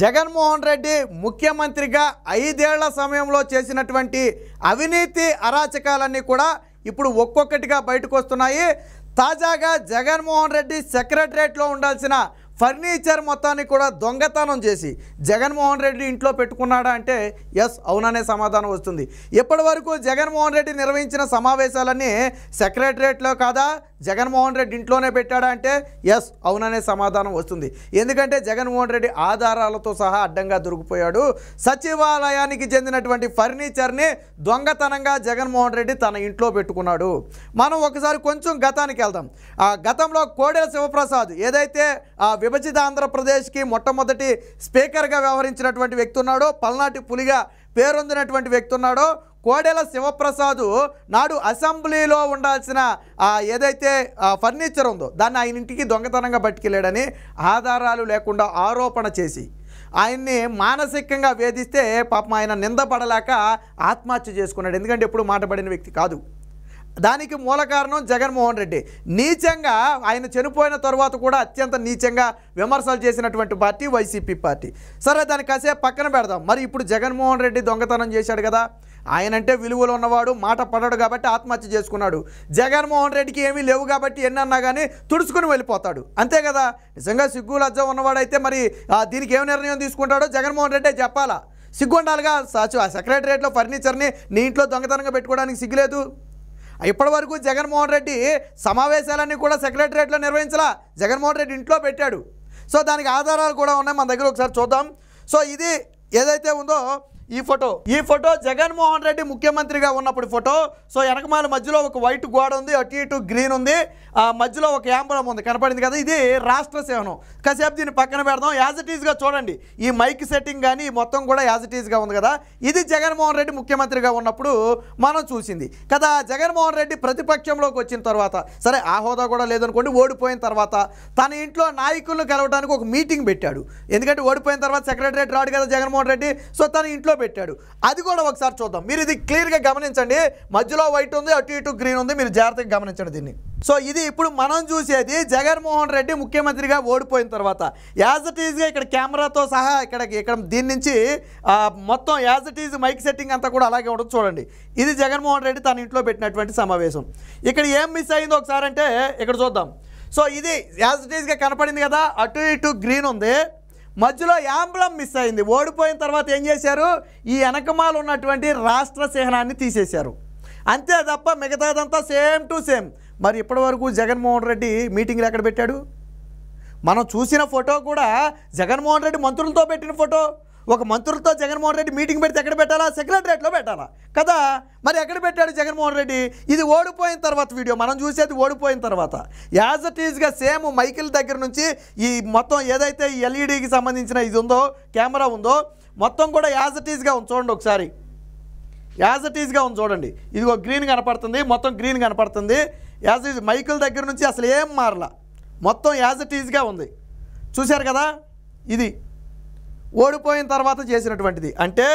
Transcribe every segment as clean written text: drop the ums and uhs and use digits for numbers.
జగన్మోహన్ రెడ్డి ముఖ్యమంత్రిగా 5 ఏళ్ల సమయంలో చేసినటువంటి అవినీతి అరాచకాలన్నీ కూడా ఇప్పుడు ఒక్కొక్కటిగా బయటకు వస్తున్నాయి. తాజాగా జగన్మోహన్ రెడ్డి సెక్రటరియట్లో ఉండాల్సిన ఫర్నిచర్ మొత్తాన్ని కూడా దొంగతనం చేసి జగన్మోహన్ రెడ్డి ఇంట్లో పెట్టుకున్నాడా అంటే ఎస్ అవుననే సమాధానం వస్తుంది. ఇప్పటి వరకు జగన్మోహన్ రెడ్డి నిర్వహించిన సమావేశాలన్నీ సెక్రటరియట్లో కాదా, జగన్మోహన్ రెడ్డి ఇంట్లోనే పెట్టాడా అంటే ఎస్ అవుననే సమాధానం వస్తుంది. ఎందుకంటే జగన్మోహన్ రెడ్డి ఆధారాలతో సహా అడ్డంగా దొరికిపోయాడు. సచివాలయానికి చెందినటువంటి ఫర్నిచర్ని దొంగతనంగా జగన్మోహన్ రెడ్డి తన ఇంట్లో పెట్టుకున్నాడు. మనం ఒకసారి కొంచెం గతానికి వెళ్దాం. గతంలో కోడెల శివప్రసాద్ ఏదైతే విభజిత ఆంధ్రప్రదేశ్కి మొట్టమొదటి స్పీకర్గా వ్యవహరించినటువంటి వ్యక్తి ఉన్నాడో, పల్నాటి పులిగా పేరొందినటువంటి వ్యక్తి ఉన్నాడో, కోడెల శివప్రసాద్ నాడు అసెంబ్లీలో ఉండాల్సిన ఏదైతే ఫర్నిచర్ ఉందో దాన్ని ఆయన ఇంటికి దొంగతనంగా పట్టుకెళ్ళాడని ఆధారాలు లేకుండా ఆరోపణ చేసి ఆయన్ని మానసికంగా వేధిస్తే పాపం ఆయన నిందపడలేక ఆత్మహత్య చేసుకున్నాడు. ఎందుకంటే ఎప్పుడు మాట పడిన వ్యక్తి కాదు. దానికి మూల కారణం జగన్మోహన్ రెడ్డి. నీచంగా ఆయన చనిపోయిన తర్వాత కూడా అత్యంత నీచంగా విమర్శలు చేసినటువంటి పార్టీ వైసీపీ పార్టీ. సరే దాన్ని కాసేపు పక్కన పెడదాం. మరి ఇప్పుడు జగన్మోహన్ రెడ్డి దొంగతనం చేశాడు కదా, ఆయనంటే విలువలు ఉన్నవాడు, మాట పడడు కాబట్టి ఆత్మహత్య చేసుకున్నాడు. జగన్మోహన్ రెడ్డికి ఏమీ లేవు కాబట్టి ఎన్నన్నా కానీ తుడుచుకుని వెళ్ళిపోతాడు, అంతే కదా. నిజంగా సిగ్గు లజ్జ ఉన్నవాడైతే మరి దీనికి ఏం నిర్ణయం తీసుకుంటాడో జగన్మోహన్ రెడ్డే చెప్పాలా. సిగ్గు ఉండాలిగా. సెక్రటరియట్లో ఫర్నిచర్ని నీ ఇంట్లో దొంగతనంగా పెట్టుకోవడానికి సిగ్గులేదు. ఇప్పటి వరకు జగన్మోహన్ రెడ్డి సమావేశాలన్నీ కూడా సెక్రటరియట్లో నిర్వహించలా, జగన్మోహన్ రెడ్డి ఇంట్లో పెట్టాడు. సో దానికి ఆధారాలు కూడా ఉన్నాయి మన దగ్గర, ఒకసారి చూద్దాం. సో ఇది ఏదైతే ఉందో ఈ ఫోటో జగన్మోహన్ రెడ్డి ముఖ్యమంత్రిగా ఉన్నప్పుడు ఫోటో. సో వెనకమాల మధ్యలో ఒక వైట్ గోడ ఉంది, అటు ఇటు గ్రీన్ ఉంది, మధ్యలో ఒక యాంబలం ఉంది, కనపడింది కదా. ఇది రాష్ట్ర సేవనం. కాసేపు దీన్ని పక్కన పెడదాం. యాజ్ ఇట్ ఈజ్గా చూడండి, ఈ మైక్ సెట్టింగ్ కానీ మొత్తం కూడా యాజ్ ఇట్ ఈజ్గా ఉంది కదా. ఇది జగన్మోహన్ రెడ్డి ముఖ్యమంత్రిగా ఉన్నప్పుడు మనం చూసింది కదా. జగన్మోహన్ రెడ్డి ప్రతిపక్షంలోకి వచ్చిన తర్వాత, సరే ఆ హోదా కూడా లేదనుకోండి, ఓడిపోయిన తర్వాత తన ఇంట్లో నాయకులను కలవడానికి ఒక మీటింగ్ పెట్టాడు. ఎందుకంటే ఓడిపోయిన తర్వాత సెక్రటరియట్ రాడు కదా జగన్మోహన్ రెడ్డి. సో తన ఇంట్లో పెట్టాడు. అది కూడా ఒకసారి చూద్దాం. మీరు ఇది క్లియర్గా గమనించండి. మధ్యలో వైట్ ఉంది, అటు ఇటు గ్రీన్ ఉంది, మీరు జాగ్రత్తగా గమనించండి దీన్ని. సో ఇది ఇప్పుడు మనం చూసేది జగన్మోహన్ రెడ్డి ముఖ్యమంత్రిగా ఓడిపోయిన తర్వాత. యాజ్ ఇట్ ఈజ్గా ఇక్కడ కెమెరాతో సహా ఇక్కడ దీని నుంచి మొత్తం as it is mic setting అంతా కూడా అలాగే ఉండదు. చూడండి, ఇది జగన్మోహన్ రెడ్డి తన ఇంట్లో పెట్టినటువంటి సమావేశం. ఇక్కడ ఏం మిస్ అయిందో ఒకసారి అంటే ఇక్కడ చూద్దాం. సో ఇది యాజ్ ఇట్ ఈజ్గా కనపడింది కదా, అటు ఇటు గ్రీన్ ఉంది, మధ్యలో యాంబ్లం మిస్ అయింది. ఓడిపోయిన తర్వాత ఏం చేశారు, ఈ వెనకమాలు ఉన్నటువంటి రాష్ట్ర చిహ్నాన్ని తీసేశారు, అంతే తప్ప మిగతాదంతా సేమ్ టు సేమ్. మరి ఇప్పటి వరకు జగన్మోహన్ రెడ్డి మీటింగ్లు ఎక్కడ పెట్టాడు? మనం చూసిన ఫోటో కూడా జగన్మోహన్ రెడ్డి మంత్రులతో పెట్టిన ఫోటో. ఒక మంత్రులతో జగన్మోహన్ రెడ్డి మీటింగ్ పెడితే ఎక్కడ పెట్టాలా? సెక్రటరియట్లో పెట్టాలా కదా. మరి ఎక్కడ పెట్టాడు జగన్మోహన్ రెడ్డి? ఇది ఓడిపోయిన తర్వాత వీడియో, మనం చూసేది ఓడిపోయిన తర్వాత. యాజ్ ఇట్ ఈజ్గా సేమ్ మైకిల్ దగ్గర నుంచి ఈ మొత్తం ఏదైతే ఈ ఎల్ఈడికి సంబంధించిన ఇది ఉందో, కెమెరా ఉందో, మొత్తం కూడా యాజ్ ఇట్ ఈజ్గా ఉంది. చూడండి ఒకసారి, యాజ్ ఇట్ ఈజ్గా ఉంది చూడండి. ఇదిగో గ్రీన్ కనపడుతుంది, మొత్తం గ్రీన్ కనపడుతుంది. యాజ్ ఇట్ మైకిల్ దగ్గర నుంచి అసలు ఏం మారలా, మొత్తం యాజ్ ఇట్ ఈజ్గా ఉంది. చూశారు కదా, ఇది ఓడిపోయిన తర్వాత చేసినటువంటిది. అంటే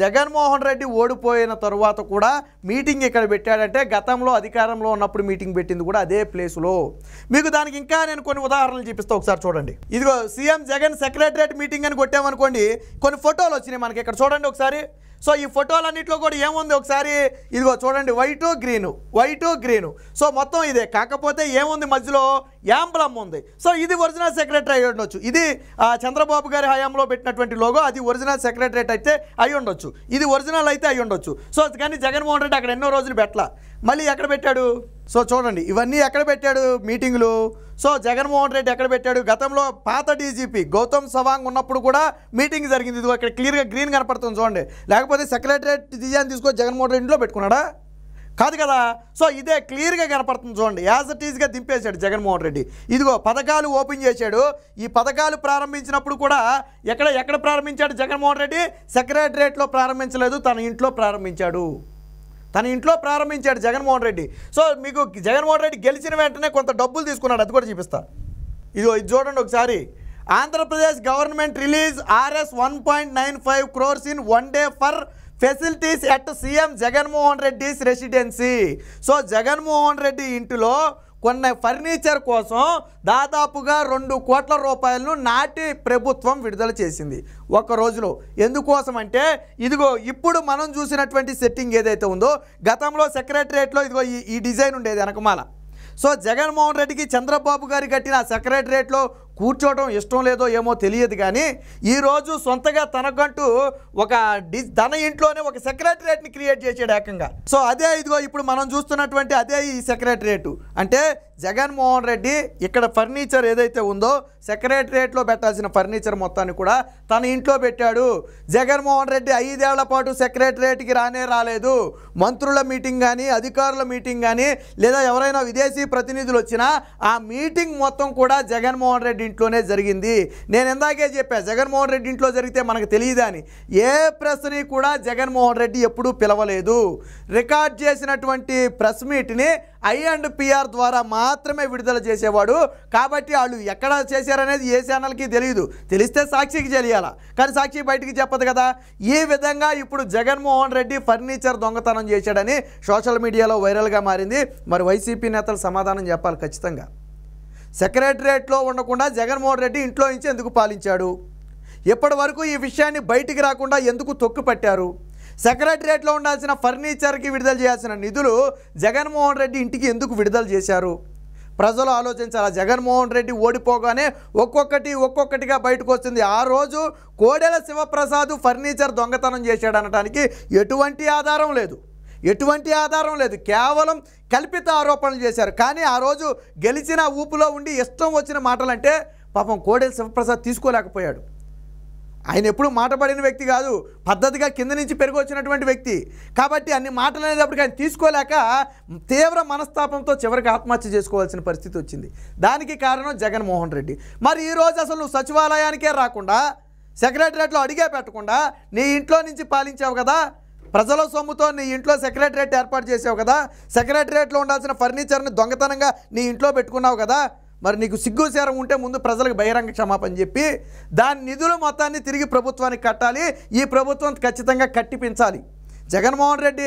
జగన్మోహన్ రెడ్డి ఓడిపోయిన తర్వాత కూడా మీటింగ్ ఇక్కడ పెట్టాడంటే గతంలో అధికారంలో ఉన్నప్పుడు మీటింగ్ పెట్టింది కూడా అదే ప్లేసులో. మీకు దానికి ఇంకా నేను కొన్ని ఉదాహరణలు చూపిస్తా, ఒకసారి చూడండి. ఇదిగో సీఎం జగన్ సెక్రటరియట్ మీటింగ్ అని కొట్టామనుకోండి, కొన్ని ఫోటోలు వచ్చినాయి మనకి ఇక్కడ చూడండి ఒకసారి. సో ఈ ఫోటోలన్నింటిలో కూడా ఏముంది ఒకసారి ఇదిగో చూడండి, వైటు గ్రీను. సో మొత్తం ఇదే, కాకపోతే ఏముంది మధ్యలో యాంబ్లం ఉంది. సో ఇది ఒరిజినల్ సెక్రటరీ అయి ఉండొచ్చు. ఇది చంద్రబాబు గారి హయాంలో పెట్టినటువంటి లోగో, అది ఒరిజినల్ సెక్రటరియట్ అయితే అయి ఉండొచ్చు, ఇది ఒరిజినల్ అయితే అయి ఉండొచ్చు. సో కానీ జగన్మోహన్ రెడ్డి అక్కడ ఎన్నో రోజులు పెట్టలా, మళ్ళీ ఎక్కడ పెట్టాడు? సో చూడండి, ఇవన్నీ ఎక్కడ పెట్టాడు మీటింగులు. సో జగన్మోహన్ రెడ్డి ఎక్కడ పెట్టాడు? గతంలో పాత డీజీపీ గౌతమ్ సవాంగ్ ఉన్నప్పుడు కూడా మీటింగ్ జరిగింది. ఇదిగో ఇక్కడ క్లియర్గా గ్రీన్ కనపడుతుంది చూడండి. లేకపోతే సెక్రటరియట్ డిజైన్ తీసుకొని జగన్మోహన్ రెడ్డి ఇంట్లో పెట్టుకున్నాడా? కాదు కదా. సో ఇదే క్లియర్గా కనపడుతుంది చూడండి. యాజ్ ఇట్ ఈజ్గా దింపేశాడు జగన్మోహన్ రెడ్డి. ఇదిగో పథకాలు ఓపెన్ చేశాడు. ఈ పథకాలు ప్రారంభించినప్పుడు కూడా ఎక్కడ ప్రారంభించాడు జగన్మోహన్ రెడ్డి? సెక్రటరియట్లో ప్రారంభించలేదు, తన ఇంట్లో ప్రారంభించాడు జగన్మోహన్ రెడ్డి. సో మీకు జగన్మోహన్ రెడ్డి గెలిచిన వెంటనే కొంత డబ్బులు తీసుకున్నాడు, అది కూడా చూపిస్తా. ఇది చూడండి ఒకసారి. Andhra Pradesh government release RS 1.95 crores in 1 day for facilities at CM Jaganmohan Reddy's residency. So Jaganmohan Reddy ఇంటిలో కొన్ని ఫర్నిచర్ కోసం దాదాపుగా 2 కోట్ల రూపాయలను నాటి ప్రభుత్వం విడుదల చేసింది ఒక రోజులో. ఎందుకోసం అంటే ఇదిగో ఇప్పుడు మనం చూసినటువంటి సెట్టింగ్ ఏదైతే ఉందో, గతంలో సెక్రటరియట్లో ఇదిగో ఈ డిజైన్ ఉండేది వెనకమాల. సో జగన్మోహన్ రెడ్డికి చంద్రబాబు గారు కట్టిన సెక్రటరియట్లో కూర్చోవడం ఇష్టం లేదో ఏమో తెలియదు, కానీ ఈరోజు సొంతగా తనకంటూ తన ఇంట్లోనే ఒక సెక్రటరియట్ని క్రియేట్ చేసాడు ఏకంగా. సో అదే ఇదిగో ఇప్పుడు మనం చూస్తున్నటువంటి అదే ఈ సెక్రటరియట్. అంటే జగన్మోహన్ రెడ్డి ఇక్కడ ఫర్నిచర్ ఏదైతే ఉందో సెక్రటరియట్లో పెట్టాల్సిన ఫర్నిచర్ మొత్తాన్ని కూడా తన ఇంట్లో పెట్టాడు. జగన్మోహన్ రెడ్డి 5 ఏళ్ల పాటు సెక్రటరియట్కి రాలేదు. మంత్రుల మీటింగ్ కానీ, అధికారుల మీటింగ్ కానీ, లేదా ఎవరైనా విదేశీ ప్రతినిధులు వచ్చినా ఆ మీటింగ్ మొత్తం కూడా జగన్మోహన్ రెడ్డి ఇంట్లోనే జరిగింది. నేను ఇందాకే చెప్పా, జగన్మోహన్ రెడ్డి ఇంట్లో జరిగితే మనకు తెలియదా అని. ఏ ప్రెస్ని కూడా జగన్మోహన్ రెడ్డి ఎప్పుడూ పిలవలేదు. రికార్డ్ చేసినటువంటి ప్రెస్ మీట్ని I&PR ద్వారా మాత్రమే విడుదల చేసేవాడు. కాబట్టి వాళ్ళు ఎక్కడ చేశారనేది ఏ ఛానల్కి తెలియదు. తెలిస్తే సాక్షికి తెలియాలా, కానీ సాక్షి బయటికి చెప్పదు కదా. ఈ విధంగా ఇప్పుడు జగన్మోహన్ రెడ్డి ఫర్నిచర్ దొంగతనం చేశాడని సోషల్ మీడియాలో వైరల్గా మారింది. మరి వైసీపీ నేతలు సమాధానం చెప్పాలి ఖచ్చితంగా. సెక్రటరియట్లో ఉండకుండా జగన్మోహన్ రెడ్డి ఇంట్లో నుంచి ఎందుకు పాలించాడు? ఇప్పటి వరకు ఈ విషయాన్ని బయటికి రాకుండా ఎందుకు తొక్కిపట్టారు? సెక్రటరియట్లో ఉండాల్సిన ఫర్నిచర్కి విడుదల చేయాల్సిన నిధులు జగన్మోహన్ రెడ్డి ఇంటికి ఎందుకు విడుదల చేశారు? ప్రజలు ఆలోచించాలి. జగన్మోహన్ రెడ్డి ఓడిపోగానే ఒక్కొక్కటిగా బయటకు వస్తుంది. ఆ రోజు కోడెల శివప్రసాద్ ఫర్నిచర్ దొంగతనం చేశాడు అనడానికి ఎటువంటి ఆధారం లేదు. కేవలం కల్పిత ఆరోపణలు చేశారు. కానీ ఆ రోజు గెలిచిన ఊపులో ఉండి ఇష్టం వచ్చిన మాటలంటే పాపం కోడెల శివప్రసాద్ తీసుకోలేకపోయాడు. ఆయన ఎప్పుడు మాటపడిన వ్యక్తి కాదు, పద్ధతిగా కింద నుంచి పెరిగి వచ్చినటువంటి వ్యక్తి. కాబట్టి అన్ని మాటలు అనేటప్పటికి ఆయన తీసుకోలేక తీవ్ర మనస్తాపంతో చివరికి ఆత్మహత్య చేసుకోవాల్సిన పరిస్థితి వచ్చింది. దానికి కారణం జగన్మోహన్ రెడ్డి. మరి ఈరోజు అసలు నువ్వు సచివాలయానికే రాకుండా, సెక్రటరియట్లో అడిగే పెట్టకుండా నీ ఇంట్లో నుంచి పాలించావు కదా, ప్రజల సొమ్ముతో నీ ఇంట్లో సెక్రటరియట్ ఏర్పాటు చేసావు కదా, సెక్రటరియట్లో ఉండాల్సిన ఫర్నిచర్ని దొంగతనంగా నీ ఇంట్లో పెట్టుకున్నావు కదా. మరి నీకు సిగ్గుసేరం ఉంటే ముందు ప్రజలకు బహిరంగ క్షమాపణ చెప్పి దాని నిధులు మొత్తాన్ని తిరిగి ప్రభుత్వానికి కట్టాలి. ఈ ప్రభుత్వం ఖచ్చితంగా కట్టిపించాలి. జగన్మోహన్ రెడ్డి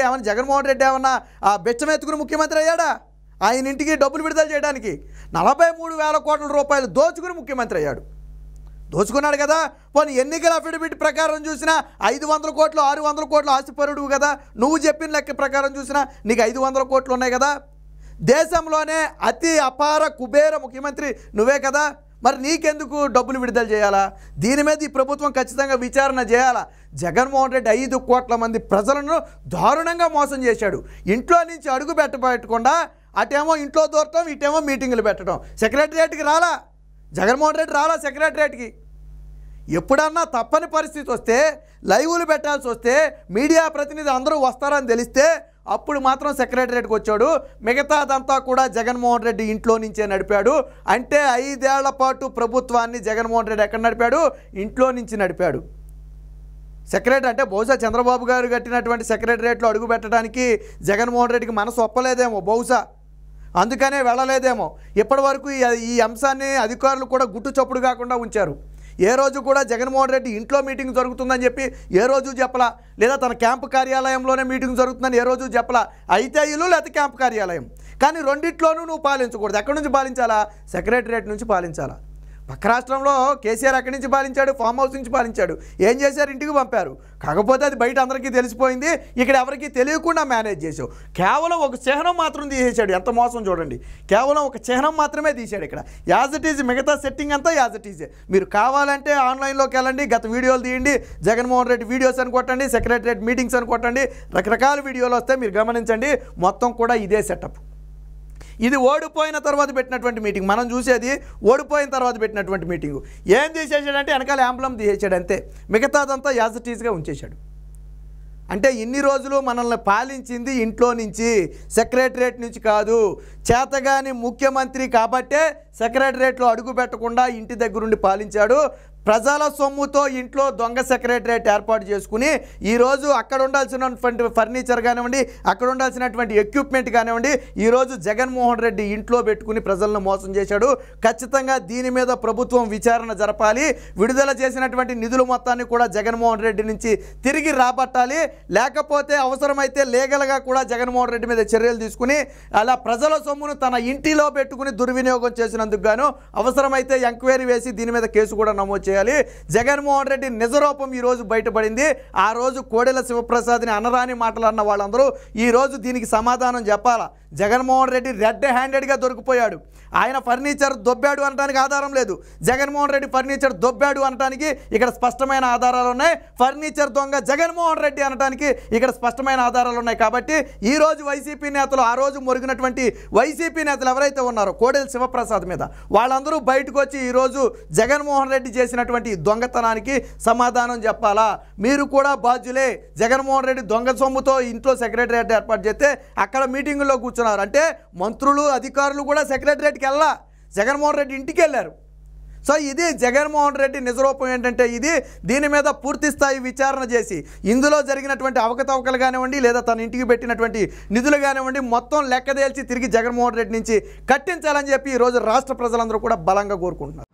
ఏమన్నా ఆ బెచ్చమెత్తుకుని ముఖ్యమంత్రి అయ్యాడా? ఆయన ఇంటికి డబ్బులు విడుదల చేయడానికి 43,000 కోట్ల రూపాయలు దోచుకుని ముఖ్యమంత్రి అయ్యాడు. దోచుకున్నాడు కదా. పోనీ ఎన్నికల అఫిడవిట్ ప్రకారం చూసినా 500 కోట్లు 600 కోట్లు ఆస్తిపరుడు కదా. నువ్వు చెప్పిన లెక్క ప్రకారం చూసినా నీకు 500 కోట్లు ఉన్నాయి కదా. దేశంలోనే అతి అపార కుబేర ముఖ్యమంత్రి నువ్వే కదా. మరి నీకెందుకు డబ్బులు విడుదల చేయాలా? దీని మీద ఈ ప్రభుత్వం ఖచ్చితంగా విచారణ చేయాలా. జగన్మోహన్ రెడ్డి 5 కోట్ల మంది ప్రజలను దారుణంగా మోసం చేశాడు. ఇంట్లో నుంచి అడుగు పెట్టకుండా అటేమో ఇంట్లో దూరటం, ఇటేమో మీటింగులు పెట్టడం. సెక్రటరియట్కి రాలా జగన్మోహన్ రెడ్డి, సెక్రటరియట్కి. ఎప్పుడన్నా తప్పని పరిస్థితి వస్తే, లైవ్లు పెట్టాల్సి వస్తే, మీడియా ప్రతినిధి అందరూ వస్తారని తెలిస్తే అప్పుడు మాత్రం సెక్రటరియట్కి వచ్చాడు. మిగతాదంతా కూడా జగన్మోహన్ రెడ్డి ఇంట్లో నుంచే నడిపాడు. అంటే 5 ఏళ్ల పాటు ప్రభుత్వాన్ని జగన్మోహన్ రెడ్డి ఎక్కడ నడిపాడు? ఇంట్లో నుంచి నడిపాడు. సెక్రటరీ అంటే బహుశా చంద్రబాబు గారు కట్టినటువంటి సెక్రటరియట్లో అడుగు పెట్టడానికి జగన్మోహన్ రెడ్డికి మనసు ఒప్పలేదేమో, బహుశా అందుకనే వెళ్ళలేదేమో. ఇప్పటి వరకు ఈ అంశాన్ని అధికారులు కూడా గుట్టు చప్పుడు కాకుండా ఉంచారు. ఏ రోజు కూడా జగన్మోహన్ రెడ్డి ఇంట్లో మీటింగ్ జరుగుతుందని చెప్పి ఏ రోజు చెప్పలా, లేదా తన క్యాంపు కార్యాలయంలోనే మీటింగ్ జరుగుతుందని ఏ రోజు చెప్పలా. అయితే ఇల్లు లేకపోతే క్యాంపు కార్యాలయం, కానీ రెండిట్లోనూ నువ్వు పాలించకూడదు. ఎక్కడి నుంచి పాలించాలా? సెక్రటరియట్ నుంచి పాలించాలా. పక్క రాష్ట్రంలో కేసీఆర్ అక్కడి నుంచి పాలించాడు, ఫామ్ హౌస్ నుంచి పాలించాడు. ఏం చేశారు? ఇంటికి పంపారు. కాకపోతే అది బయట అందరికీ తెలిసిపోయింది. ఇక్కడ ఎవరికి తెలియకుండా మేనేజ్ చేసావు. కేవలం ఒక చిహ్నం మాత్రం తీసేశాడు. ఎంత మోసం చూడండి. కేవలం ఒక చిహ్నం మాత్రమే తీశాడు. ఇక్కడ యాజ్ ఇట్ ఈజ్, మిగతా సెట్టింగ్ అంతా యాజ్ ఇట్ ఈజే. మీరు కావాలంటే ఆన్లైన్లోకి వెళ్ళండి, గత వీడియోలు తీయండి, జగన్మోహన్ రెడ్డి వీడియోస్ అని కొట్టండి, సెక్రటరియట్ మీటింగ్స్ అని కొట్టండి, రకరకాల వీడియోలు వస్తాయి. మీరు గమనించండి, మొత్తం కూడా ఇదే సెటప్. ఇది ఓడిపోయిన తర్వాత పెట్టినటువంటి మీటింగ్. మనం చూసేది ఓడిపోయిన తర్వాత పెట్టినటువంటి మీటింగు. ఏం తీసేసాడంటే వెనకాల యాంప్లం తీసేసాడు అంతే. మిగతాదంతా యాజ్ ఇట్ ఈజ్గా ఉంచేశాడు. అంటే ఇన్ని రోజులు మనల్ని పాలించింది ఇంట్లో నుంచి, సెక్రటరియట్ నుంచి కాదు. చేతగాని ముఖ్యమంత్రి కాబట్టే సెక్రటరియట్లో అడుగు పెట్టకుండా ఇంటి దగ్గరుండి పాలించాడు. ప్రజల సొమ్ముతో ఇంట్లో దొంగ సెక్రటరేట్ ఏర్పాటు చేసుకుని ఈరోజు అక్కడ ఉండాల్సినటువంటి ఫర్నిచర్ కానివ్వండి, అక్కడ ఉండాల్సినటువంటి ఎక్విప్మెంట్ కానివ్వండి, ఈరోజు జగన్మోహన్ రెడ్డి ఇంట్లో పెట్టుకుని ప్రజలను మోసం చేశాడు. ఖచ్చితంగా దీని మీద ప్రభుత్వం విచారణ జరపాలి. విడుదల చేసినటువంటి నిధులు మొత్తాన్ని కూడా జగన్మోహన్ రెడ్డి నుంచి తిరిగి రాబట్టాలి. లేకపోతే అవసరమైతే లీగల్గా కూడా జగన్మోహన్ రెడ్డి మీద చర్యలు తీసుకుని అలా ప్రజల సొమ్మును తన ఇంటిలో పెట్టుకుని దుర్వినియోగం చేసినందుకు గాను అవసరమైతే ఎంక్వైరీ వేసి దీని మీద కేసు కూడా నమోదు చేయాలి. జగన్మోహన్ రెడ్డి నిజరూపం ఈరోజు బయటపడింది. ఆ రోజు కోడెల శివప్రసాద్ని అనరాని మాటలు అన్న వాళ్ళందరూ ఈరోజు దీనికి సమాధానం చెప్పాలా. జగన్మోహన్ రెడ్డి రెడ్ హ్యాండెడ్గా దొరికిపోయాడు. ఆయన ఫర్నిచర్ దొబ్బాడు అనడానికి ఆధారం లేదు. జగన్మోహన్ రెడ్డి ఫర్నిచర్ దొబ్బాడు అనడానికి ఇక్కడ స్పష్టమైన ఆధారాలు ఉన్నాయి. ఫర్నిచర్ దొంగ జగన్మోహన్ రెడ్డి అనడానికి ఇక్కడ స్పష్టమైన ఆధారాలు ఉన్నాయి. కాబట్టి ఈరోజు వైసీపీ నేతలు, ఆ రోజు మొరిగినటువంటి వైసీపీ నేతలు ఎవరైతే ఉన్నారో కోడెల శివప్రసాద్ మీద, వాళ్ళందరూ బయటకు వచ్చి ఈరోజు జగన్మోహన్ రెడ్డి చేసినటువంటి దొంగతనానికి సమాధానం చెప్పాలా. మీరు కూడా బాధ్యులే. జగన్మోహన్ రెడ్డి దొంగ సొమ్ముతో ఇంట్లో సెక్రటరియట్ ఏర్పాటు చేస్తే అక్కడ మీటింగుల్లో కూర్చున్నారు. అంటే మంత్రులు, అధికారులు కూడా సెక్రటరియట్కి వెళ్ళా, జగన్మోహన్ రెడ్డి ఇంటికి వెళ్ళారు. సో ఇది జగన్మోహన్ రెడ్డి నిజరూపం ఏంటంటే ఇది. దీని మీద పూర్తి స్థాయి విచారణ చేసి ఇందులో జరిగినటువంటి అవకతవకలు కానివ్వండి, లేదా తన ఇంటికి పెట్టినటువంటి నిధులు కానివ్వండి, మొత్తం లెక్కదేల్చి తిరిగి జగన్మోహన్ రెడ్డి నుంచి కట్టించాలని చెప్పి ఈరోజు రాష్ట్ర ప్రజలందరూ కూడా బలంగా కోరుకుంటున్నారు.